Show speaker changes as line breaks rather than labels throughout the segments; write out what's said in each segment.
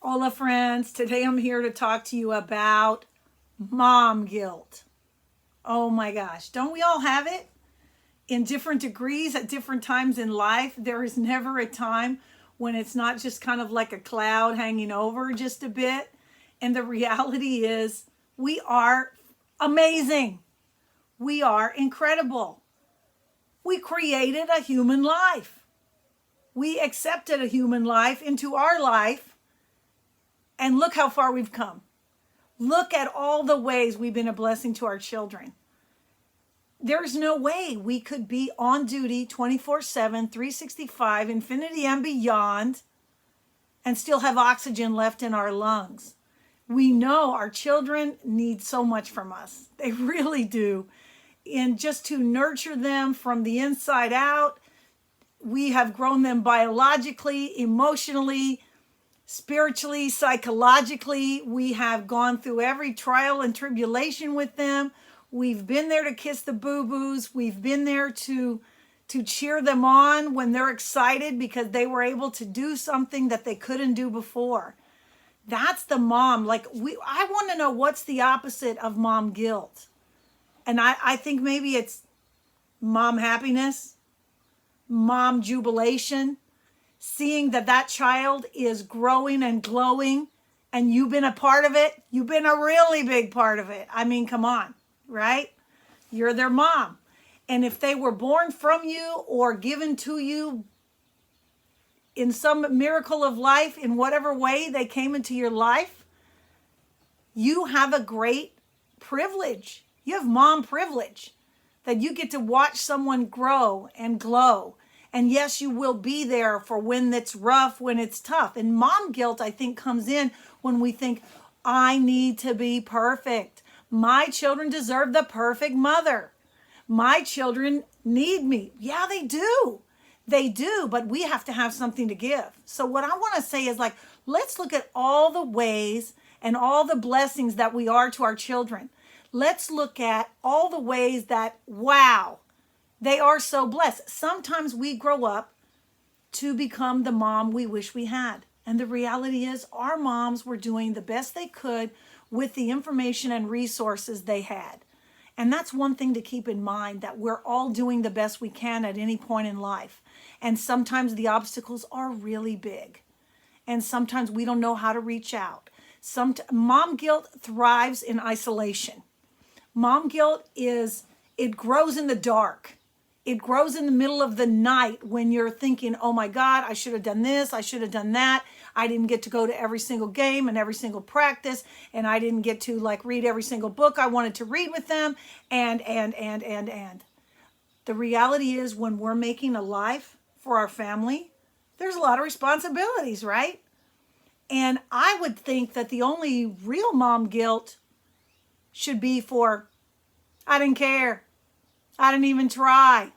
Hola, friends. Today I'm here to talk to you about mom guilt. Oh my gosh, don't we all have it in different degrees at different times in life? There is never a time when it's not just kind of like a cloud hanging over just a bit. And the reality is, we are amazing. We are incredible. We created a human life. We accepted a human life into our life. And look how far we've come. Look at all the ways we've been a blessing to our children. There's no way we could be on duty 24/7, 365, infinity and beyond, and still have oxygen left in our lungs. We know our children need so much from us. They really do. And just to nurture them from the inside out, we have grown them biologically, emotionally, spiritually, psychologically. We have gone through every trial and tribulation with them. We've been there to kiss the boo-boos. We've been there to cheer them on when they're excited because they were able to do something that they couldn't do before. That's the mom. I want to know what's the opposite of mom guilt. And I think maybe it's mom happiness, mom jubilation, seeing that child is growing and glowing and you've been a part of it. You've been a really big part of it. I mean, come on, right? You're their mom. And if they were born from you or given to you in some miracle of life, in whatever way they came into your life, you have a great privilege. You have mom privilege that you get to watch someone grow and glow. And yes, you will be there for when it's rough, when it's tough. And mom guilt, I think, comes in when we think, I need to be perfect. My children deserve the perfect mother. My children need me. Yeah, they do. They do, but we have to have something to give. So what I want to say is let's look at all the ways and all the blessings that we are to our children. Let's look at all the ways that, wow, they are so blessed. Sometimes we grow up to become the mom we wish we had. And the reality is our moms were doing the best they could with the information and resources they had. And that's one thing to keep in mind, that we're all doing the best we can at any point in life. And sometimes the obstacles are really big. And sometimes we don't know how to reach out. Mom guilt thrives in isolation. Mom guilt it grows in the dark. It grows in the middle of the night when you're thinking, oh my God, I should have done this, I should have done that. I didn't get to go to every single game and every single practice, and I didn't get to read every single book I wanted to read with them, and. The reality is when we're making a life for our family, there's a lot of responsibilities, right? And I would think that the only real mom guilt should be for, I didn't care. I didn't even try.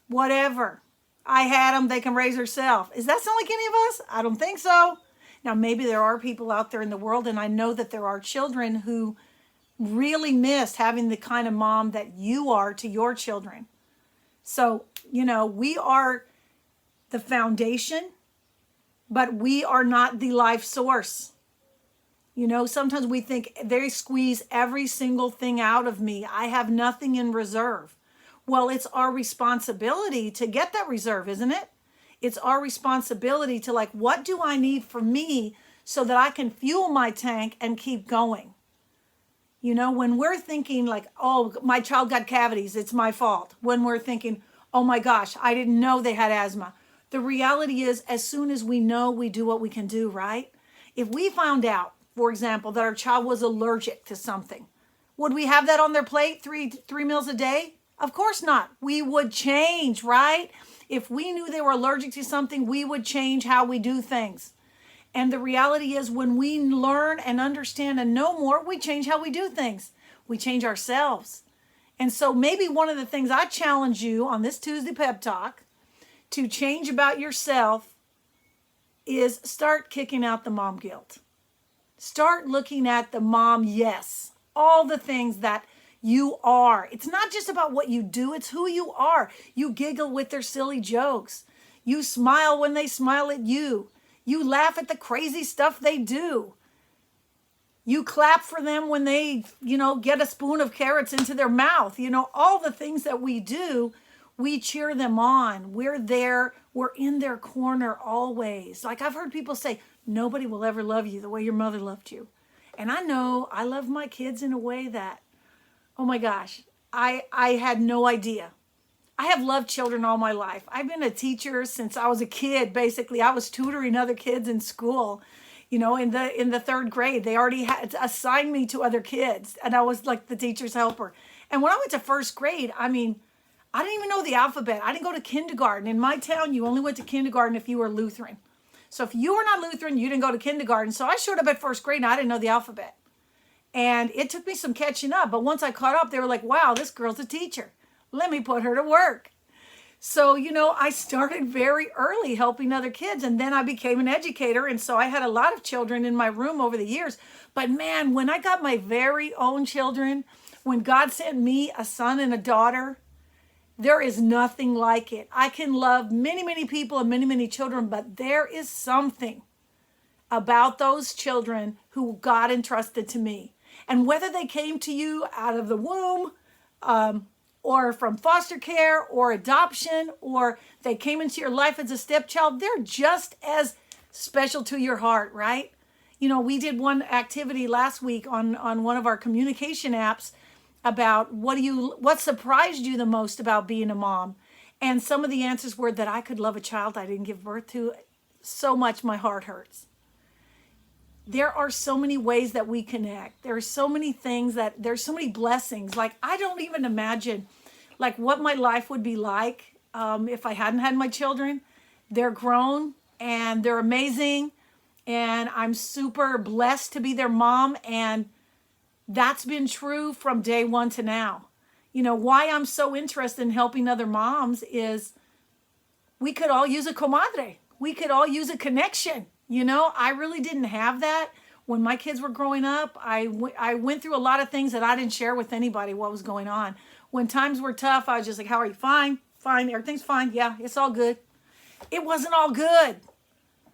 Whatever. I had them. They can raise herself. Is that sound like any of us? I don't think so. Now, maybe there are people out there in the world, and I know that there are children who really missed having the kind of mom that you are to your children. So, we are the foundation, but we are not the life source. Sometimes we think they squeeze every single thing out of me. I have nothing in reserve. Well, it's our responsibility to get that reserve, isn't it? It's our responsibility to what do I need for me so that I can fuel my tank and keep going? When we're thinking oh, my child got cavities, it's my fault. When we're thinking, oh my gosh, I didn't know they had asthma. The reality is, as soon as we know, we do what we can do, right? If we found out, for example, that our child was allergic to something, would we have that on their plate three meals a day? Of course not. We would change, right? If we knew they were allergic to something, we would change how we do things. And the reality is when we learn and understand and know more, we change how we do things. We change ourselves. And so maybe one of the things I challenge you on this Tuesday Pep Talk to change about yourself is start kicking out the mom guilt. Start looking at the mom yes. All the things that you are. It's not just about what you do, it's who you are. You giggle with their silly jokes. You smile when they smile at you. You laugh at the crazy stuff they do. You clap for them when they, get a spoon of carrots into their mouth. All the things that we do, we cheer them on. We're there. We're in their corner always. Like I've heard people say, nobody will ever love you the way your mother loved you. And I know I love my kids in a way that, oh my gosh, I had no idea. I have loved children all my life. I've been a teacher since I was a kid. Basically, I was tutoring other kids in school. In the third grade, they already had assigned me to other kids, and I was like the teacher's helper. And when I went to first grade, I didn't even know the alphabet. I didn't go to kindergarten. In my town, you only went to kindergarten if you were Lutheran. So if you were not Lutheran, you didn't go to kindergarten. So I showed up at first grade and I didn't know the alphabet. And it took me some catching up. But once I caught up, they were like, wow, this girl's a teacher. Let me put her to work. So, I started very early helping other kids, and then I became an educator. And so I had a lot of children in my room over the years. But man, when I got my very own children, when God sent me a son and a daughter, there is nothing like it. I can love many, many people and many, many children, but there is something about those children who God entrusted to me. And whether they came to you out of the womb, or from foster care or adoption, or they came into your life as a stepchild, they're just as special to your heart, right? We did one activity last week on one of our communication apps about what surprised you the most about being a mom. And some of the answers were that I could love a child I didn't give birth to. So much my heart hurts. There are so many ways that we connect. There are so many things there's so many blessings. Like I don't even imagine like what my life would be like if I hadn't had my children. They're grown and they're amazing. And I'm super blessed to be their mom. And that's been true from day one to now. Why I'm so interested in helping other moms is we could all use a comadre. We could all use a connection. I really didn't have that when my kids were growing up. I went through a lot of things that I didn't share with anybody what was going on. When times were tough, I was just like, how are you? Fine, everything's fine. Yeah, it's all good. It wasn't all good.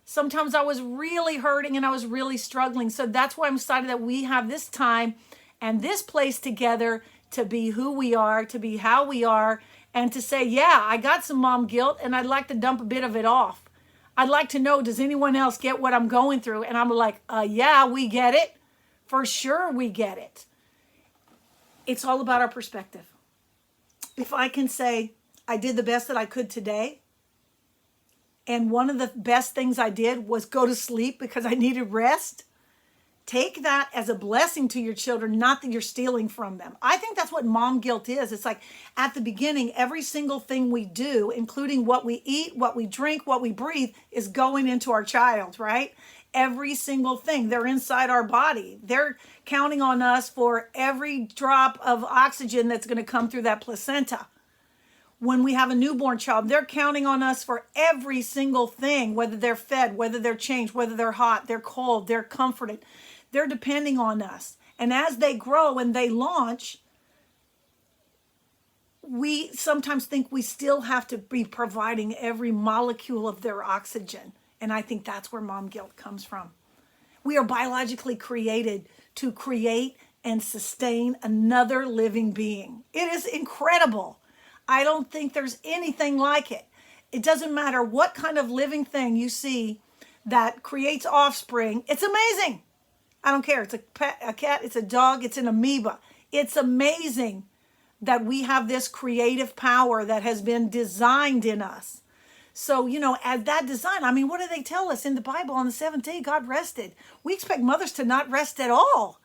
Sometimes I was really hurting and I was really struggling. So that's why I'm excited that we have this time and this place together to be who we are, to be how we are, and to say, yeah, I got some mom guilt and I'd like to dump a bit of it off. I'd like to know, does anyone else get what I'm going through? And I'm like, yeah, we get it. For sure we get it. It's all about our perspective. If I can say, I did the best that I could today, and one of the best things I did was go to sleep because I needed rest, take that as a blessing to your children, not that you're stealing from them. I think that's what mom guilt is. It's like at the beginning, every single thing we do, including what we eat, what we drink, what we breathe, is going into our child, right? Every single thing. They're inside our body. They're counting on us for every drop of oxygen that's going to come through that placenta. When we have a newborn child, they're counting on us for every single thing, whether they're fed, whether they're changed, whether they're hot, they're cold, they're comforted. They're depending on us. And as they grow and they launch, we sometimes think we still have to be providing every molecule of their oxygen. And I think that's where mom guilt comes from. We are biologically created to create and sustain another living being. It is incredible. I don't think there's anything like it. It doesn't matter what kind of living thing you see that creates offspring. It's amazing. I don't care. It's a pet, a cat, it's a dog, it's an amoeba. It's amazing that we have this creative power that has been designed in us. So, as that design, what do they tell us in the Bible? On the seventh day, God rested. We expect mothers to not rest at all.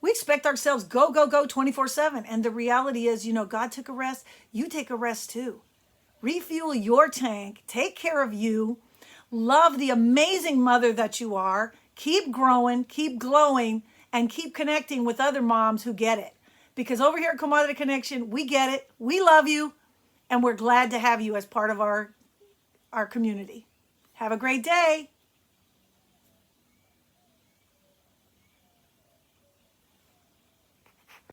We expect ourselves go, 24/7. And the reality is, God took a rest. You take a rest too. Refuel your tank. Take care of you. Love the amazing mother that you are. Keep growing, keep glowing, and keep connecting with other moms who get it. Because over here at Comadre Connection, we get it. We love you. And we're glad to have you as part of our community. Have a great day.